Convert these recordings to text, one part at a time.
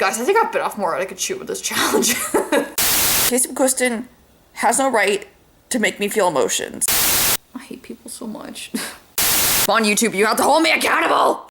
Guys, I think I've bit off more than I could chew with this challenge. Casey McQuiston has no right to make me feel emotions. I hate people so much. On YouTube, you have to hold me accountable!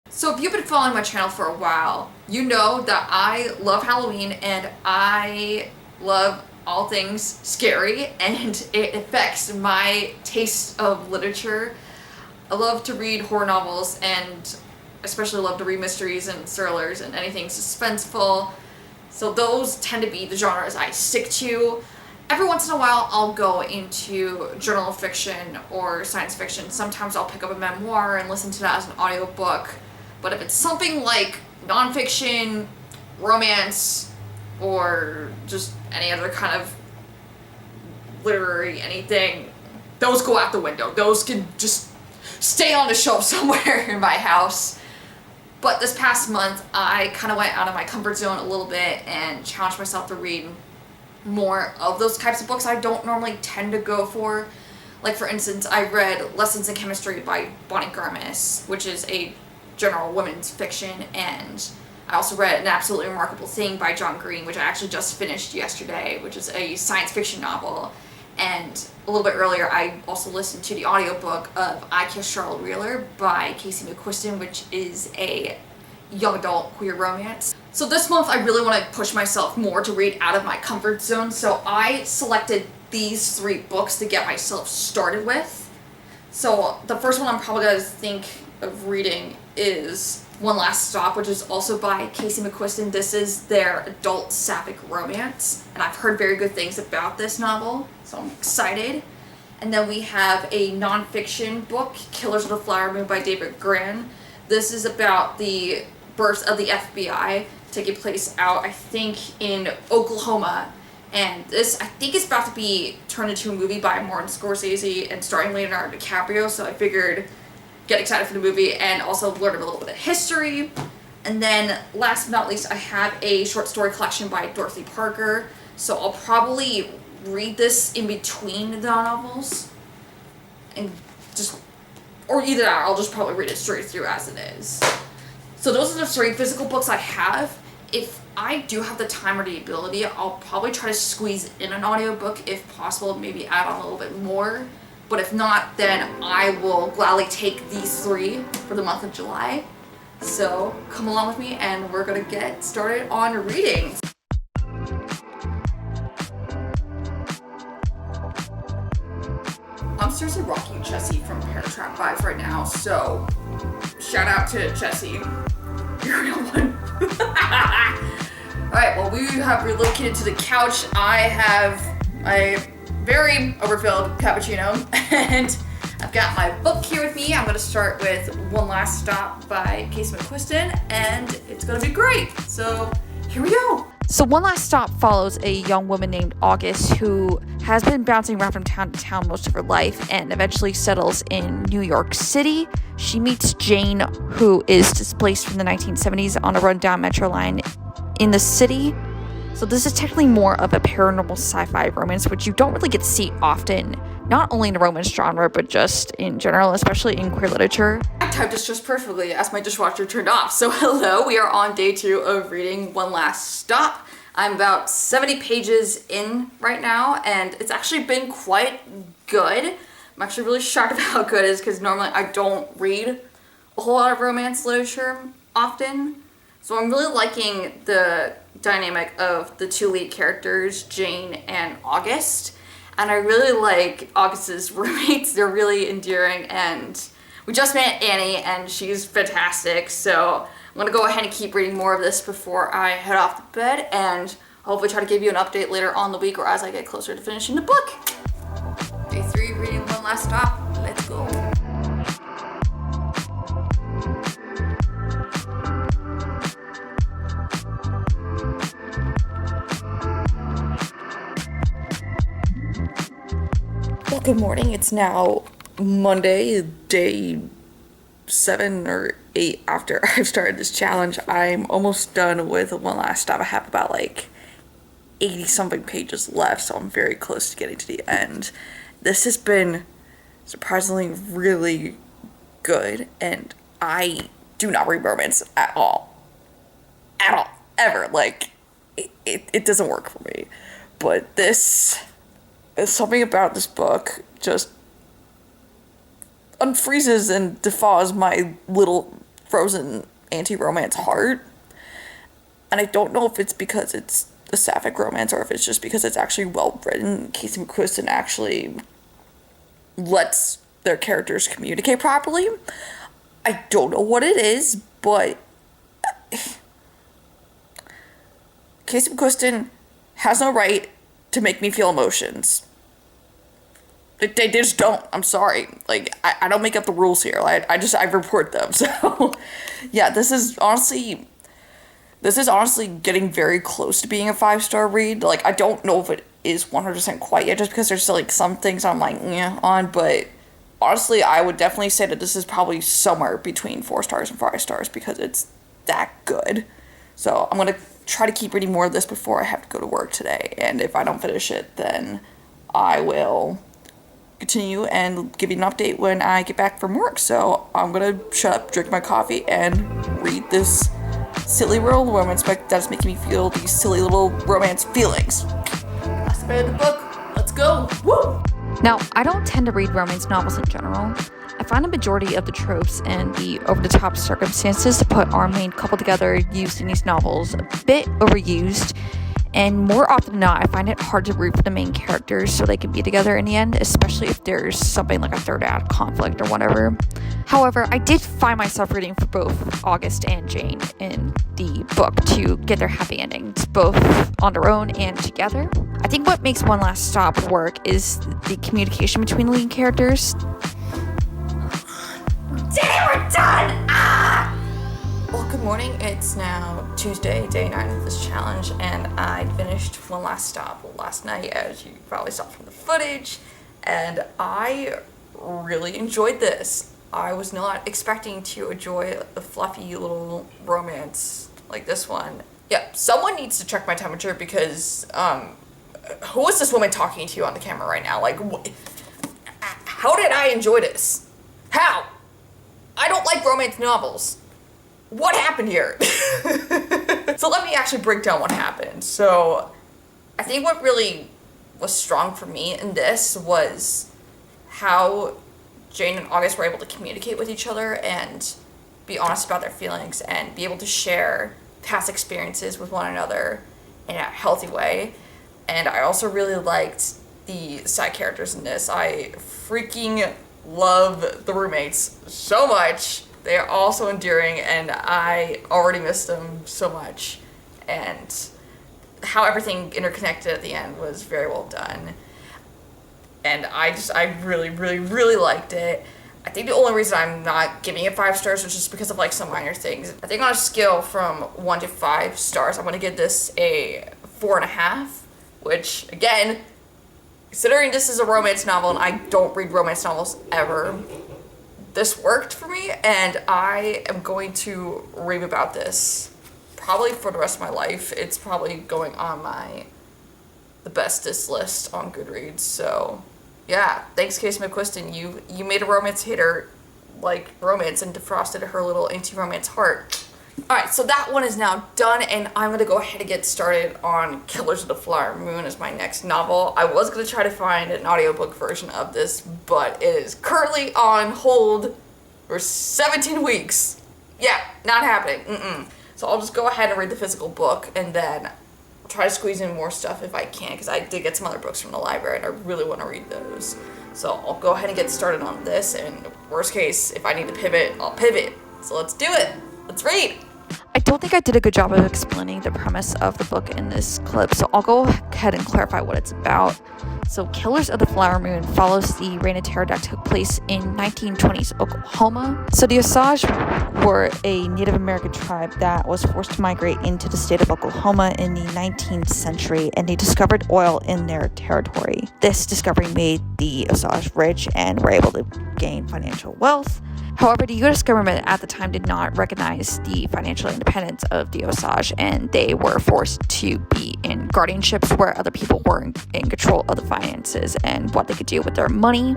So if you've been following my channel for a while, you know that I love Halloween and I love all things scary, and it affects my taste of literature. I love to read horror novels, and especially love to read mysteries and thrillers and anything suspenseful. So those tend to be the genres I stick to. Every once in a while I'll go into journal fiction or science fiction. Sometimes I'll pick up a memoir and listen to that as an audiobook. But if it's something like nonfiction, romance, or just any other kind of literary anything, those go out the window. Those can just stay on the shelf somewhere in my house. But this past month, I kind of went out of my comfort zone a little bit and challenged myself to read more of those types of books I don't normally tend to go for. Like, for instance, I read Lessons in Chemistry by Bonnie Garmus, which is a general women's fiction, and I also read An Absolutely Remarkable Thing by John Green, which I actually just finished yesterday, which is a science fiction novel. And a little bit earlier, I also listened to the audiobook of I Kissed Charlotte Wheeler by Casey McQuiston, which is a young adult queer romance. So this month, I really want to push myself more to read out of my comfort zone, so I selected these 3 books to get myself started with. So the first one I'm probably going to think of reading is One Last Stop, which is also by Casey McQuiston. This is their adult sapphic romance, and I've heard very good things about this novel, so I'm excited. And then we have a nonfiction book, Killers of the Flower Moon by David Grann. This is about the birth of the FBI, taking place out, I think, in Oklahoma. And this, I think, is about to be turned into a movie by Martin Scorsese and starring Leonardo DiCaprio, so I figured get excited for the movie and also learn a little bit of history. And then last but not least, I have a short story collection by Dorothy Parker, so I'll probably read this in between the novels and just, or either that, or I'll just probably read it straight through as it is. So those are the 3 physical books I have. If I do have the time or the ability, I'll probably try to squeeze in an audiobook if possible, maybe add on a little bit more. But if not, then I will gladly take these 3 for the month of July. So come along with me and we're gonna get started on reading. I'm seriously rocking Jessie from Parent Trap vibes right now, so shout out to Jessie. You're a real one. Alright, well, we have relocated to the couch. I have a very overfilled cappuccino, and I've got my book here with me. I'm going to start with One Last Stop by Casey McQuiston, and it's going to be great. So here we go. So One Last Stop follows a young woman named August who has been bouncing around from town to town most of her life and eventually settles in New York City. She meets Jane, who is displaced from the 1970s on a rundown metro line in the city. So this is technically more of a paranormal sci-fi romance, which you don't really get to see often, not only in the romance genre, but just in general, especially in queer literature. I typed this just perfectly as my dishwasher turned off. So hello, we are on day 2 of reading One Last Stop. I'm about 70 pages in right now, and it's actually been quite good. I'm actually really shocked about how good it is, because normally I don't read a whole lot of romance literature often. So I'm really liking the dynamic of the 2 lead characters, Jane and August. And I really like August's roommates. They're really endearing, and we just met Annie, and she's fantastic. So I'm gonna go ahead and keep reading more of this before I head off to bed, and hopefully try to give you an update later on the week or as I get closer to finishing the book. Day 3, reading One Last Stop. Let's go. Well, good morning. It's now Monday, day 7 or 8 after I've started this challenge. I'm almost done with One Last Stop. I have about like 80 something pages left, so I'm very close to getting to the end. This has been surprisingly really good, and I do not read romance at all. At all. Ever. Like, it doesn't work for me. But this is something about this book just unfreezes and defaws my little frozen anti-romance heart. And I don't know if it's because it's a sapphic romance or if it's just because it's actually well written. Casey McQuiston actually lets their characters communicate properly. I don't know what it is, but Casey McQuiston has no right to make me feel emotions. They just don't. I'm sorry. Like, I don't make up the rules here. I report them. So, yeah, this is honestly getting very close to being a 5-star read. Like, I don't know if it is 100% quite yet, just because there's still, like, some things I'm like, on, but honestly, I would definitely say that this is probably somewhere between 4 stars and 5 stars, because it's that good. So, I'm gonna try to keep reading more of this before I have to go to work today, and if I don't finish it, then I will continue and give you an update when I get back from work. So I'm gonna shut up, drink my coffee, and read this silly little romance book that is making me feel these silly little romance feelings. Last bit of the book. Let's go. Woo! Now, I don't tend to read romance novels in general. I find a majority of the tropes and the over-the-top circumstances to put our main couple together used in these novels a bit overused. And more often than not, I find it hard to root for the main characters so they can be together in the end, especially if there's something like a third act conflict or whatever. However, I did find myself rooting for both August and Jane in the book to get their happy endings, both on their own and together. I think what makes One Last Stop work is the communication between the lead characters. Dang, we're done! Ah! Well, good morning. It's now Tuesday, day 9 of this challenge, and I finished One Last Stop last night, as you probably saw from the footage, and I really enjoyed this. I was not expecting to enjoy a fluffy little romance like this one. Yeah, someone needs to check my temperature, because, who is this woman talking to you on the camera right now? Like, how did I enjoy this? How? I don't like romance novels. What happened here? So let me actually break down what happened. So I think what really was strong for me in this was how Jane and August were able to communicate with each other and be honest about their feelings and be able to share past experiences with one another in a healthy way. And I also really liked the side characters in this. I freaking love the roommates so much. They are all so endearing, and I already missed them so much. And how everything interconnected at the end was very well done. And I really, really, really liked it. I think the only reason I'm not giving it 5 stars is just because of like some minor things. I think on a scale from 1 to 5 stars, I'm gonna give this a 4.5, which again, considering this is a romance novel and I don't read romance novels ever, this worked for me, and I am going to rave about this probably for the rest of my life. It's probably going on the bestest list on Goodreads. So yeah, thanks Casey McQuiston. You made a romance hater like romance and defrosted her little anti-romance heart. Alright, so that one is now done, and I'm going to go ahead and get started on Killers of the Flower Moon as my next novel. I was going to try to find an audiobook version of this, but it is currently on hold for 17 weeks. Yeah, not happening. So I'll just go ahead and read the physical book, and then I'll try to squeeze in more stuff if I can, because I did get some other books from the library, and I really want to read those. So I'll go ahead and get started on this, and worst case, if I need to pivot, I'll pivot. So let's do it. Let's read. I don't think I did a good job of explaining the premise of the book in this clip, so I'll go ahead and clarify what it's about. So Killers of the Flower Moon follows the Reign of Terror that took place in 1920s Oklahoma. So the Osage were a Native American tribe that was forced to migrate into the state of Oklahoma in the 19th century, and they discovered oil in their territory. This discovery made the Osage rich and were able to gain financial wealth. However, the U.S. government at the time did not recognize the financial independence of the Osage, and they were forced to be in guardianships where other people were in control of the finances and what they could do with their money.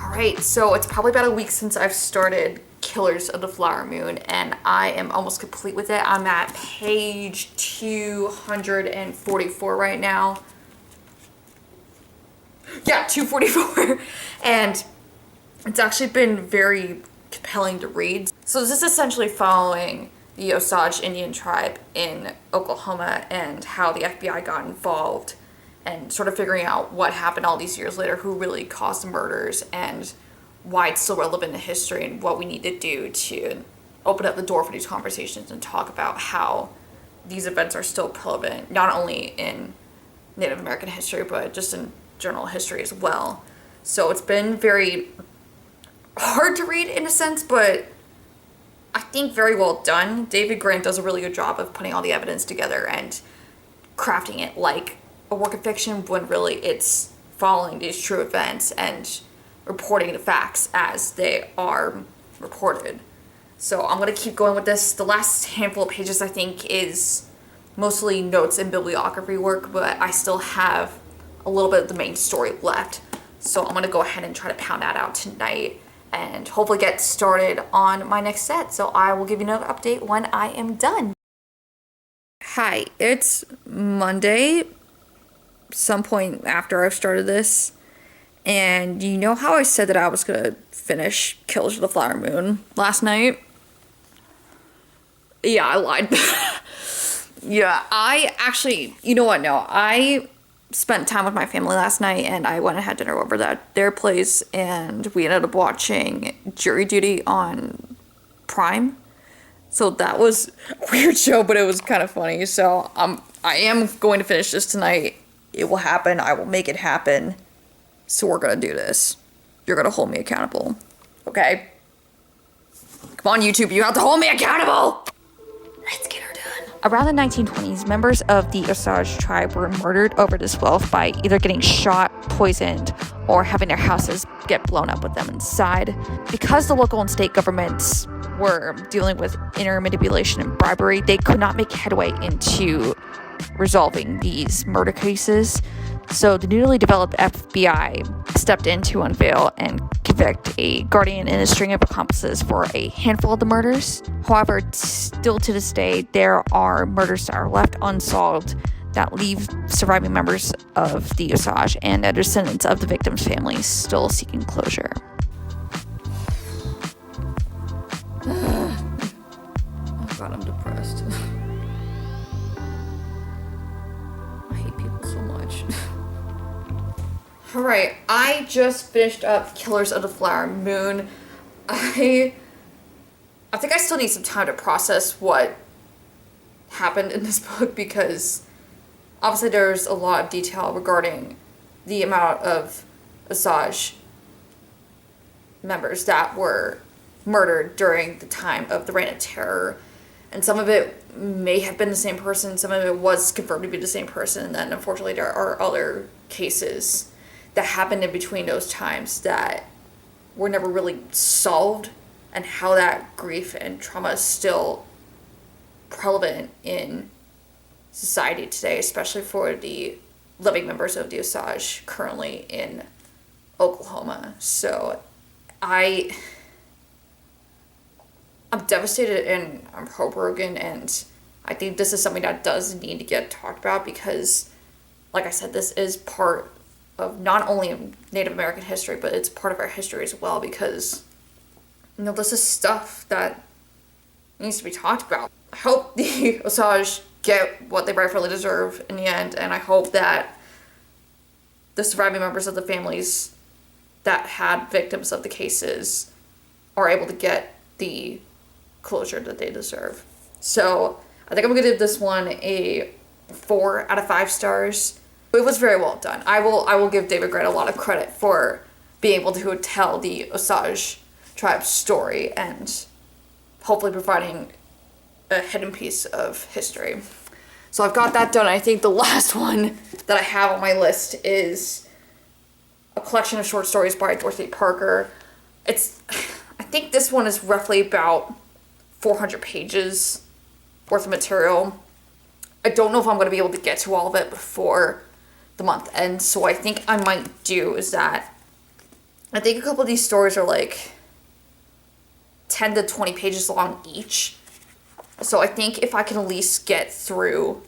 Alright, so it's probably about a week since I've started Killers of the Flower Moon, and I am almost complete with it. I'm at page 244 right now. Yeah, 244. And it's actually been very compelling to read. So this is essentially following the Osage Indian tribe in Oklahoma and how the FBI got involved and sort of figuring out what happened all these years later, who really caused the murders, and why it's still relevant in history, and what we need to do to open up the door for these conversations and talk about how these events are still relevant, not only in Native American history, but just in general history as well. So it's been very hard to read in a sense, but I think very well done. David Grann does a really good job of putting all the evidence together and crafting it like a work of fiction when really it's following these true events and reporting the facts as they are reported. So I'm going to keep going with this. The last handful of pages, I think, is mostly notes and bibliography work, but I still have a little bit of the main story left. So I'm going to go ahead and try to pound that out tonight and hopefully get started on my next set. So I will give you another update when I am done. Hi, it's Monday, some point after I've started this. And you know how I said that I was going to finish Killers of the Flower Moon last night? Yeah, I lied. Yeah, I actually, you know what, no, I spent time with my family last night, and I went and had dinner over at their place, and we ended up watching Jury Duty on Prime. So that was a weird show, but it was kind of funny. So I am going to finish this tonight. It will happen. I will make it happen. So we're going to do this. You're going to hold me accountable. Okay? Come on, YouTube. You have to hold me accountable. Let's get her done. Around the 1920s, members of the Osage tribe were murdered over this wealth by either getting shot, poisoned, or having their houses get blown up with them inside. Because the local and state governments were dealing with inner manipulation and bribery, they could not make headway into resolving these murder cases. So the newly developed FBI stepped in to unveil and convict a guardian and a string of accomplices for a handful of the murders. However, still to this day, there are murders that are left unsolved that leave surviving members of the Osage and their descendants of the victims' families still seeking closure. Oh God, I'm depressed. I hate people so much. Alright, I just finished up Killers of the Flower Moon. I think I still need some time to process what happened in this book, because obviously there's a lot of detail regarding the amount of Osage members that were murdered during the time of the Reign of Terror. And some of it may have been the same person, some of it was confirmed to be the same person, and then unfortunately there are other cases that happened in between those times that were never really solved, and how that grief and trauma is still prevalent in society today, especially for the living members of the Osage currently in Oklahoma. So I'm devastated and I'm heartbroken, and I think this is something that does need to get talked about, because like I said, this is part of not only Native American history, but it's part of our history as well, because, you know, this is stuff that needs to be talked about. I hope the Osage get what they rightfully deserve in the end, and I hope that the surviving members of the families that had victims of the cases are able to get the closure that they deserve. So I think I'm gonna give this one a 4 out of 5 stars. It was very well done. I will give David Grann a lot of credit for being able to tell the Osage tribe's story and hopefully providing a hidden piece of history. So I've got that done. I think the last one that I have on my list is a collection of short stories by Dorothy Parker. I think this one is roughly about 400 pages worth of material. I don't know if I'm going to be able to get to all of it before the month ends, so I think I might do is that I think a couple of these stories are like 10 to 20 pages long each. So I think if I can at least get through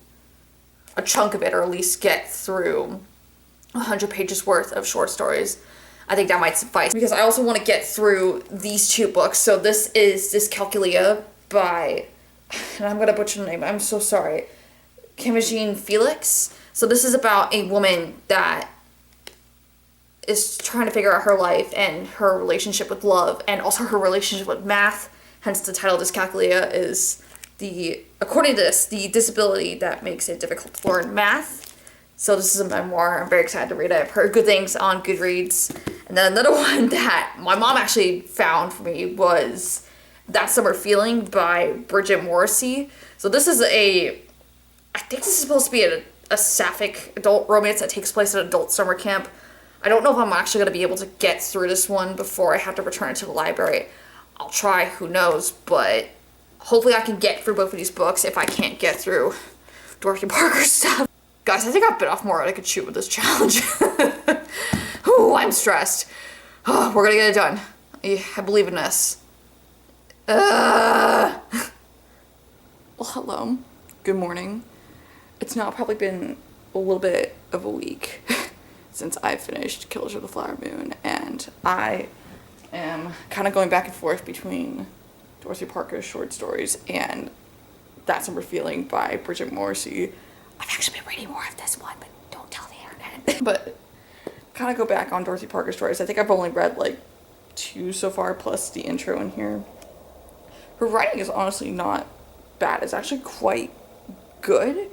a chunk of it, or at least get through 100 pages worth of short stories, I think that might suffice. Because I also want to get through these two books. So this is Dyscalculia by, and I'm going to butcher the name, I'm so sorry, Camonghne Felix. So this is about a woman that is trying to figure out her life and her relationship with love, and also her relationship with math. Hence the title Dyscalculia is according to this, the disability that makes it difficult to learn math. So this is a memoir. I'm very excited to read it. I've heard good things on Goodreads. And then another one that my mom actually found for me was That Summer Feeling by Bridget Morrissey. So this is I think this is supposed to be a sapphic adult romance that takes place at adult summer camp. I don't know if I'm actually going to be able to get through this one before I have to return it to the library. I'll try, who knows, but hopefully I can get through both of these books if I can't get through Dorothy Parker's stuff. Guys, I think I've bit off more than I could chew with this challenge. Ooh, I'm stressed. Oh, we're gonna get it done. I believe in this. Well, hello. Good morning. It's now probably been a little bit of a week since I finished Killers of the Flower Moon, and I am kind of going back and forth between Dorothy Parker's short stories and That Summer Feeling by Bridget Morrissey. I've actually been reading more of this one, but don't tell the internet. But kind of go back on Dorothy Parker stories. I think I've only read like 2 so far, plus the intro in here. Her writing is honestly not bad. It's actually quite good.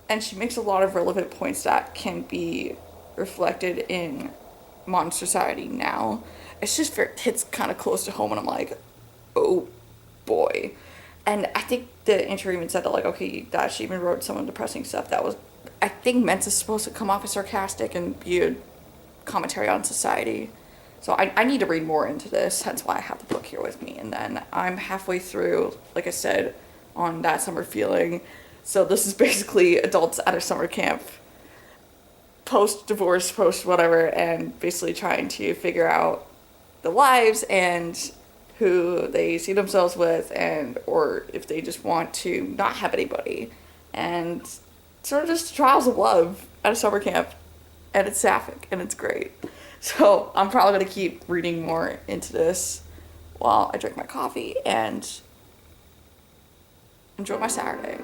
And she makes a lot of relevant points that can be reflected in modern society now. It's just hits kind of close to home, and I'm like, oh boy. And I think the intro even said that, like, okay, that she even wrote some depressing stuff that was, I think, meant to supposed to come off as sarcastic and be a commentary on society. So I need to read more into this, hence why I have the book here with me. And then I'm halfway through, like I said, on That Summer Feeling. So this is basically adults at a summer camp, post-divorce, post-whatever, and basically trying to figure out the lives and who they see themselves with, and or if they just want to not have anybody, and sort of just trials of love at a summer camp. And it's sapphic and it's great. So I'm probably going to keep reading more into this while I drink my coffee and enjoy my Saturday.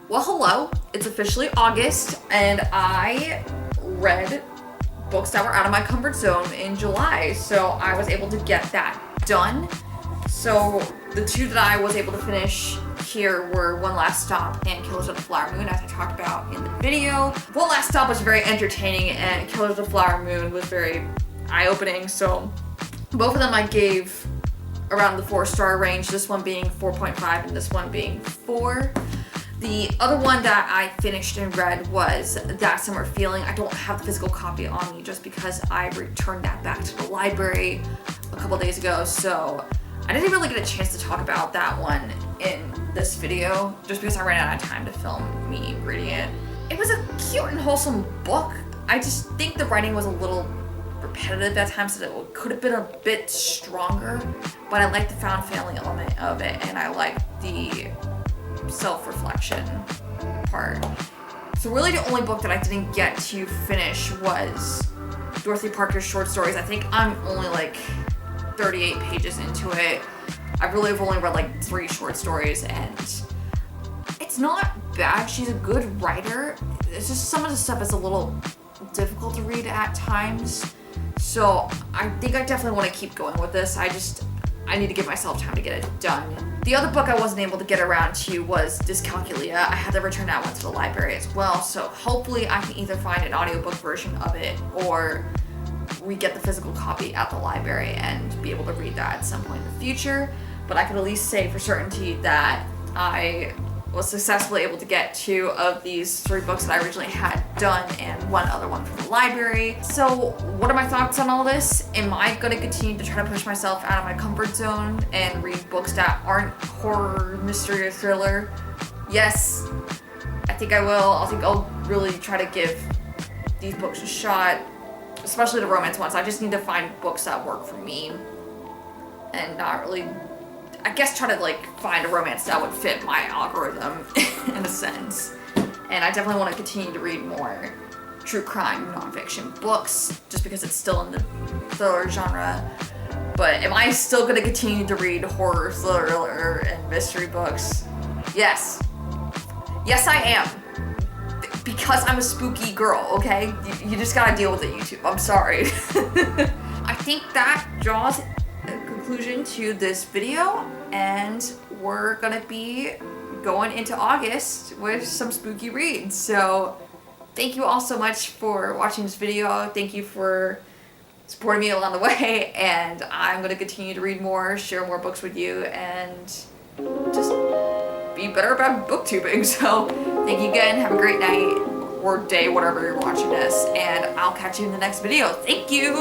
Well, hello. It's officially August, and I read books that were out of my comfort zone in July, so I was able to get that done. So the 2 that I was able to finish here were One Last Stop and Killers of the Flower Moon, as I talked about in the video. One Last Stop was very entertaining, and Killers of the Flower Moon was very eye-opening, so both of them I gave around the 4-star range, this one being 4.5 and this one being 4. The other one that I finished and read was That Summer Feeling. I don't have the physical copy on me just because I returned that back to the library a couple days ago, so I didn't really get a chance to talk about that one in this video just because I ran out of time to film me reading it. It was a cute and wholesome book. I just think the writing was a little repetitive at times, so it could have been a bit stronger, but I like the found family element of it, and I like the self-reflection part. So really the only book that I didn't get to finish was Dorothy Parker's short stories. I think I'm only like 38 pages into it. I really have only read like 3 short stories, and it's not bad. She's a good writer. It's just some of the stuff is a little difficult to read at times. So I think I definitely want to keep going with this. I need to give myself time to get it done. The other book I wasn't able to get around to was Dyscalculia. I had to return that one to the library as well, so hopefully I can either find an audiobook version of it or we get the physical copy at the library and be able to read that at some point in the future. But I can at least say for certainty that I was successfully able to get 2 of these 3 books that I originally had done and 1 other one from the library. So what are my thoughts on all this? Am I going to continue to try to push myself out of my comfort zone and read books that aren't horror, mystery, or thriller? Yes, I think I will. I think I'll really try to give these books a shot, especially the romance ones. I just need to find books that work for me and not really, I guess, try to like find a romance that would fit my algorithm in a sense. And I definitely want to continue to read more true crime nonfiction books just because it's still in the thriller genre. But am I still going to continue to read horror, thriller, and mystery books? Yes. Yes, I am. Because I'm a spooky girl, okay? You just gotta deal with it, YouTube. I'm sorry. I think that draws a conclusion to this video, and we're gonna be going into August with some spooky reads. So thank you all so much for watching this video. Thank you for supporting me along the way, and I'm gonna continue to read more, share more books with you, and just be better about booktubing. So thank you again. Have a great night or day, whatever you're watching this, and I'll catch you in the next video. Thank you.